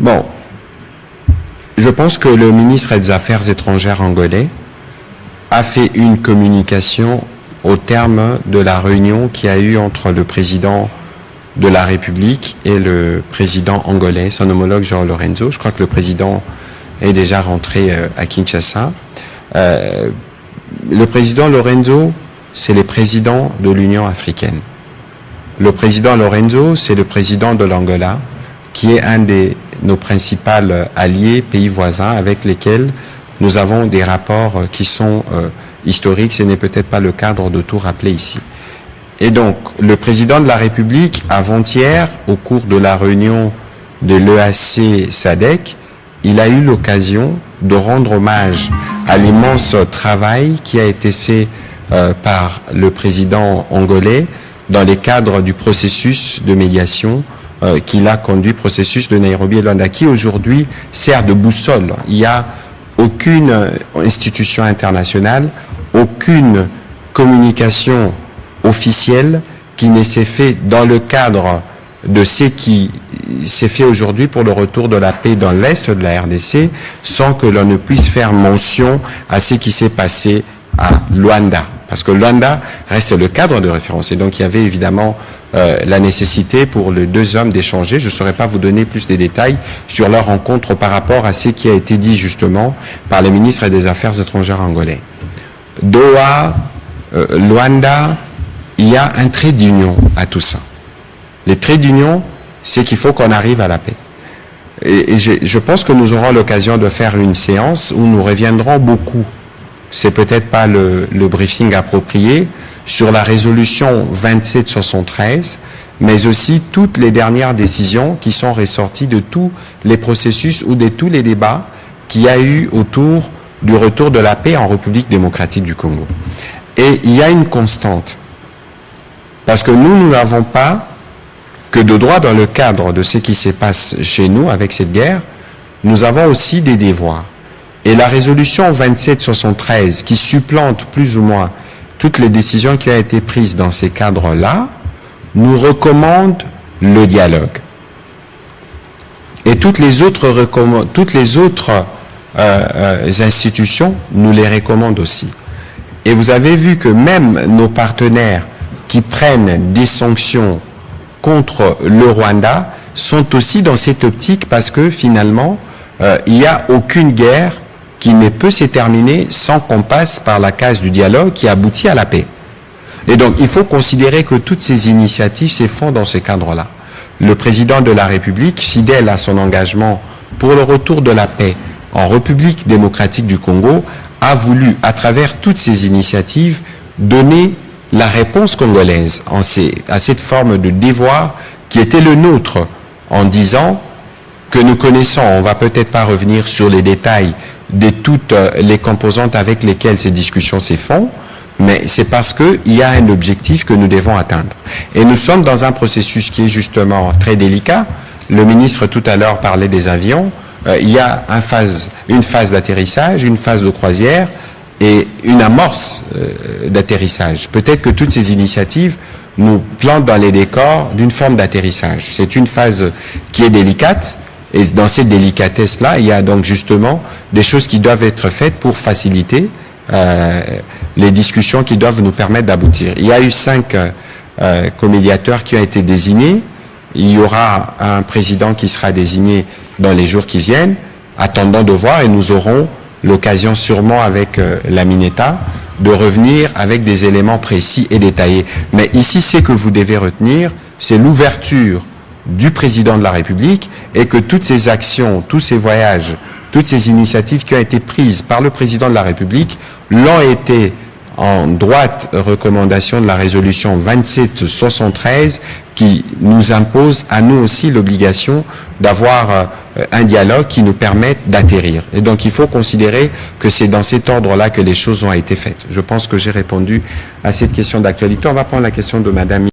Bon, je pense que le ministre des Affaires étrangères angolais a fait une communication au terme de la réunion qu'il y a eu entre le président de la République et le président angolais, son homologue João Lourenço. Je crois que le président est déjà rentré à Kinshasa. Le président Lourenço, c'est le président de l'Union africaine. Le président Lourenço, c'est le président de l'Angola, qui est un de nos principaux alliés, pays voisins, avec lesquels nous avons des rapports qui sont historiques. Ce n'est peut-être pas le cadre de tout rappeler ici. Et donc, le président de la République, avant-hier, au cours de la réunion de l'EAC SADC, il a eu l'occasion de rendre hommage à l'immense travail qui a été fait par le président angolais dans les cadres du processus de médiation qu'il a conduit, processus de Nairobi et Luanda, qui aujourd'hui sert de boussole. Il n'y a aucune institution internationale, aucune communication officielle qui ne s'est fait dans le cadre de ce qui s'est fait aujourd'hui pour le retour de la paix dans l'Est de la RDC, sans que l'on ne puisse faire mention à ce qui s'est passé à Luanda. Parce que Luanda reste le cadre de référence. Et donc il y avait évidemment la nécessité pour les deux hommes d'échanger. Je ne saurais pas vous donner plus de détails sur leur rencontre par rapport à ce qui a été dit justement par le ministre des Affaires étrangères angolais. Doha, Luanda, il y a un trait d'union à tout ça. Les traits d'union, c'est qu'il faut qu'on arrive à la paix. Et je pense que nous aurons l'occasion de faire une séance où nous reviendrons beaucoup. C'est peut-être pas le briefing approprié sur la résolution 2773, mais aussi toutes les dernières décisions qui sont ressorties de tous les processus ou de tous les débats qu'il y a eu autour du retour de la paix en République démocratique du Congo. Et il y a une constante. Parce que nous n'avons pas que de droit dans le cadre de ce qui se passe chez nous avec cette guerre, nous avons aussi des devoirs. Et la résolution 2773, qui supplante plus ou moins toutes les décisions qui ont été prises dans ces cadres-là, nous recommande le dialogue. Et toutes les autres institutions nous les recommandent aussi. Et vous avez vu que même nos partenaires qui prennent des sanctions contre le Rwanda sont aussi dans cette optique parce que finalement, il n'y a aucune guerre qui ne peut se terminer sans qu'on passe par la case du dialogue qui aboutit à la paix. Et donc, il faut considérer que toutes ces initiatives se font dans ce cadre-là. Le président de la République, fidèle à son engagement pour le retour de la paix en République démocratique du Congo, a voulu, à travers toutes ces initiatives, donner la réponse congolaise à cette forme de devoir qui était le nôtre, en disant que nous connaissons, on ne va peut-être pas revenir sur les détails de toutes les composantes avec lesquelles ces discussions se font, mais c'est parce qu'il y a un objectif que nous devons atteindre. Et nous sommes dans un processus qui est justement très délicat. Le ministre tout à l'heure parlait des avions. Il y a une phase d'atterrissage, une phase de croisière et une amorce d'atterrissage. Peut-être que toutes ces initiatives nous plantent dans les décors d'une forme d'atterrissage. C'est une phase qui est délicate. Et dans cette délicatesse-là, il y a donc justement des choses qui doivent être faites pour faciliter les discussions qui doivent nous permettre d'aboutir. Il y a eu 5 comédiateurs qui ont été désignés. Il y aura un président qui sera désigné dans les jours qui viennent, attendant de voir, et nous aurons l'occasion sûrement avec la Mineta de revenir avec des éléments précis et détaillés. Mais ici, ce que vous devez retenir, c'est l'ouverture du président de la République et que toutes ces actions, tous ces voyages, toutes ces initiatives qui ont été prises par le président de la République l'ont été en droite recommandation de la résolution 2773 qui nous impose à nous aussi l'obligation d'avoir un dialogue qui nous permette d'atterrir. Et donc il faut considérer que c'est dans cet ordre-là que les choses ont été faites. Je pense que j'ai répondu à cette question d'actualité. On va prendre la question de Madame